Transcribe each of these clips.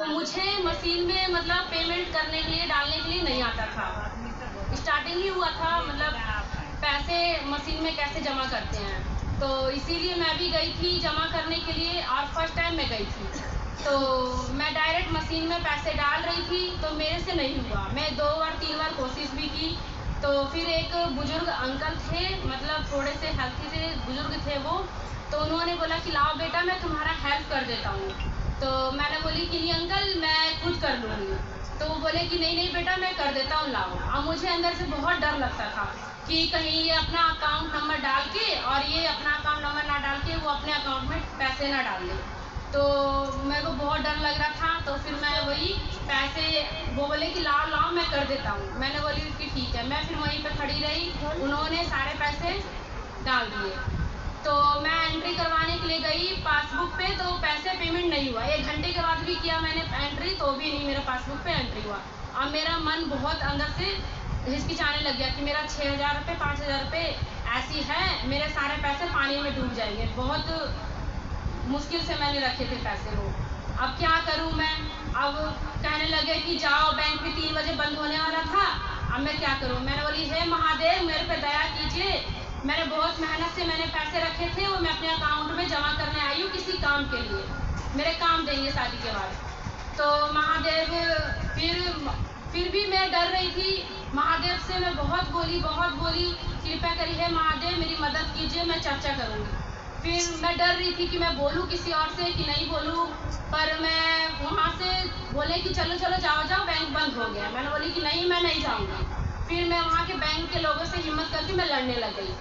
तो मुझे मशीन में मतलब पेमेंट करने के लिए डालने के लिए नहीं आता था। स्टार्टिंग ही हुआ था, मतलब पैसे मशीन में कैसे जमा करते हैं, तो इसीलिए मैं भी गई थी जमा करने के लिए, और फर्स्ट टाइम मैं गई थी। तो मैं डायरेक्ट मशीन में पैसे डाल रही थी, तो मेरे से नहीं हुआ। मैं 2 बार 3 बार कोशिश भी की। तो फिर एक बुजुर्ग अंकल थे, मतलब थोड़े से हेल्थी से बुजुर्ग थे वो, तो उन्होंने बोला कि लाओ बेटा मैं तुम्हारा हेल्प कर देता हूँ। तो मैंने बोली कि नहीं अंकल मैं खुद कर लूँगी। तो वो बोले कि नहीं नहीं बेटा मैं कर देता हूँ, लाओ। अब मुझे अंदर से बहुत डर लगता था कि कहीं ये अपना अकाउंट नंबर डाल के और ये अपना अकाउंट नंबर ना डाल के वो अपने अकाउंट में पैसे ना डाल दे। तो मेरे को बहुत डर लग रहा था। तो फिर मैं वही पैसे, वो बोले कि लाओ लाओ मैं कर देता हूँ। मैंने बोली कि ठीक है। मैं फिर वहीं पे खड़ी रही, उन्होंने सारे पैसे डाल दिए। तो मैं एंट्री करवाने के लिए गई पासबुक पे, तो पैसे पेमेंट नहीं हुआ। 1 घंटे के बाद भी किया मैंने एंट्री, तो भी नहीं मेरा पासबुक पे एंट्री हुआ। अब मेरा मन बहुत अंदर से हिचकिचाने लग गया कि मेरा 6,000 रुपये 5,000 रुपये ऐसी है, मेरे सारे पैसे पानी में डूब जाएंगे। बहुत मुश्किल से मैंने रखे थे पैसे वो। अब क्या करूं मैं? अब कहने लगे कि जाओ, बैंक भी 3 बजे बंद होने वाला था। अब मैं क्या करूं? मैंने बोली हे महादेव मेरे पे दया कीजिए, मैंने बहुत मेहनत से मैंने पैसे रखे थे, वो मैं अपने अकाउंट में जमा करने आई हूँ किसी काम के लिए, मेरे काम देंगे शादी के बाद। तो महादेव, फिर भी मैं डर रही थी। महादेव से मैं बहुत बोली, कृपया करिए महादेव मेरी मदद कीजिए, मैं चर्चा करूँगी। फिर मैं डर रही थी कि मैं बोलूँ किसी और से कि नहीं बोलूँ, पर मैं वहाँ से बोले कि चलो चलो जाओ जाओ, बैंक बंद हो गया। मैंने बोली कि नहीं मैं नहीं जाऊँगी। फिर मैं वहाँ के बैंक के लोगों से हिम्मत करके मैं लड़ने लग गई।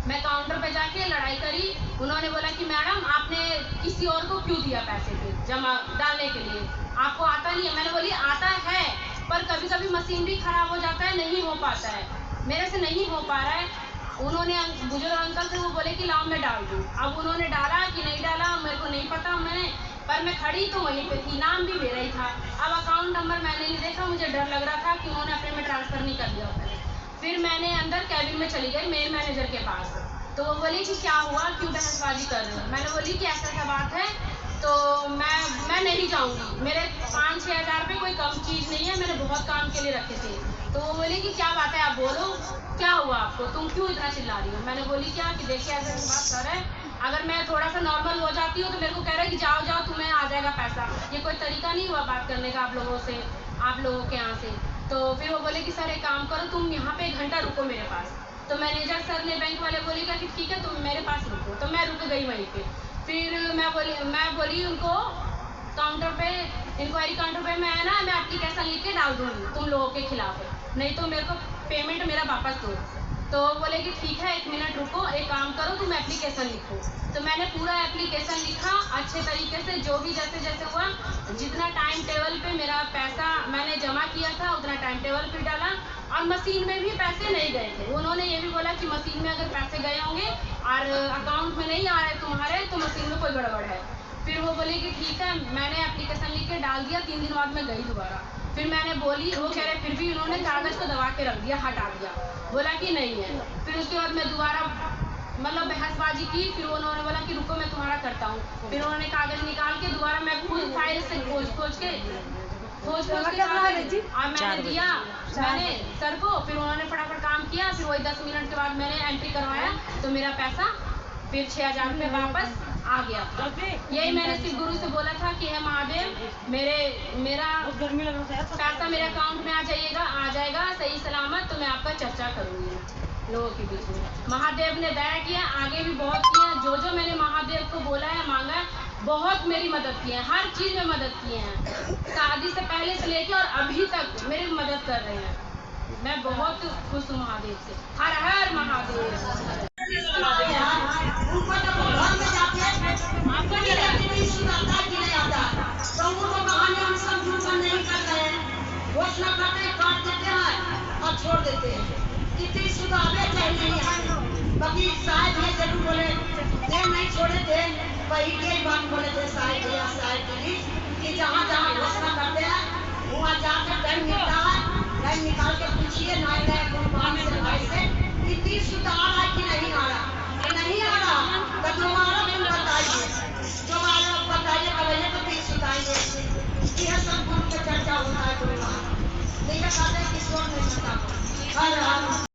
मैं काउंटर पे जाके लड़ाई करी। उन्होंने बोला कि मैडम आपने किसी और को क्यों दिया पैसे फिर जमा डालने के लिए, आपको आता नहीं है? मैंने बोली आता है, पर कभी कभी मशीन भी खराब हो जाता है, नहीं हो पाता है, मेरे से नहीं हो पा रहा है। उन्होंने बुजुर्ग अंकल से वो बोले कि लाओ मैं डाल दूँ। अब उन्होंने डाला कि नहीं डाला मेरे को नहीं पता, मैंने पर मैं खड़ी तो वहीं पे थी, नाम भी मेरा ही था। अब अकाउंट नंबर मैंने नहीं देखा, मुझे डर लग रहा था कि उन्होंने अपने में ट्रांसफ़र नहीं कर दिया होता है। फिर मैंने अंदर कैबिन में चली गई मेन मैनेजर के पास। तो वो बोली कि क्या हुआ, क्यों बहसबाजी कर रहे हो? मैंने बोली कि ऐसा ऐसा बात है, तो मैं नहीं जाऊँगी, मेरे 5-6 हज़ार रुपये कोई कम चीज़ नहीं है, मैंने बहुत काम के लिए रखे थे। तो वो बोली कि क्या बात है आप बोलो, क्या हुआ आपको, तुम क्यों इतना चिल्ला रही हो? मैंने बोली क्या कि देखिए ऐसे बात कर रहे हैं, अगर मैं थोड़ा सा नॉर्मल हो जाती हूँ तो मेरे को कह रहे हैं कि जाओ जाओ तुम्हें आ जाएगा पैसा। ये कोई तरीका नहीं हुआ बात करने का आप लोगों से, आप लोगों के यहाँ से। तो फिर वो बोले कि सर एक काम करो, तुम यहाँ पे 1 घंटा रुको मेरे पास। तो मैनेजर सर ने, बैंक वाले बोले कि ठीक है तुम मेरे पास रुको। तो मैं रुक गई वहीं पे। फिर मैं बोली उनको काउंटर पे, इंक्वायरी काउंटर पे मैं एप्लीकेशन लिख के डाल दूँगी तुम लोगों के खिलाफ, नहीं तो मेरे को पेमेंट मेरा वापस दो। तो बोले कि ठीक है 1 मिनट रुको, एक काम करो तुम एप्लीकेशन लिखो। तो मैंने पूरा एप्लीकेशन लिखा अच्छे तरीके से, जो भी जैसे जैसे हुआ, जितना टाइम टेबल पे मेरा पैसा मैंने जमा किया था उतना टाइम टेबल पे डाला। और मशीन में भी पैसे नहीं गए थे। उन्होंने ये भी बोला कि मशीन में अगर पैसे गए होंगे और अकाउंट में नहीं आ रहे तुम्हारे, तो मशीन में कोई गड़बड़ है। फिर वो बोले कि ठीक है, मैंने एप्लीकेशन लिख के डाल दिया। 3 दिन बाद मैं गई दोबारा। फिर मैंने बोली, वो कह रहे फिर भी उन्होंने कागज़ को दबा के रख दिया, हटा दिया, बोला कि नहीं है। फिर उसके बाद मैं दोबारा मतलब बहसबाजी की। फिर उन्होंने बोला कि रुको मैं तुम्हारा करता हूँ। फिर उन्होंने कागज़ निकाल के दोबारा मैं खुद फाइल से खोज के कागज़ और मैंने दिया मैंने सर को। फिर उन्होंने फटाफट काम किया। फिर वही 10 मिनट के बाद मैंने एंट्री करवाया, तो मेरा पैसा फिर 6,000 रुपये वापस आ गया। यही मैंने शिव गुरु से बोला था कि हे महादेव मेरा पैसा मेरे अकाउंट में आ जाएगा सही सलामत, तो मैं आपका चर्चा करूँगी लोगों के बीच में। महादेव ने दया किया, आगे भी बहुत किया। जो जो मैंने महादेव को बोला है, मांगा है, बहुत मेरी मदद की है, हर चीज़ में मदद किए हैं। शादी से पहले से लेके और अभी तक मेरी मदद कर रहे हैं। मैं बहुत खुश हूँ महादेव से। हर हर महादेव। छोड़ देते हैं, कितनी सुधारे चाहिए। बाकी शायद ये जरूर बोले दे नहीं छोड़े थे, वही के बात बोले थे शायद कि जहाँ जहाँ घोषणा करते हैं वहाँ जाकर टाइम मिलता है, टाइम निकाल के पूछिए नए भाई से कितनी सुधार है कि नहीं आ रहा। नहीं आ रहा तो दोबारा तुम बताइए, दोबारा बताइए, बताइए तो फिर सुधारेंगे। कहते किशोर नहीं बता हर हर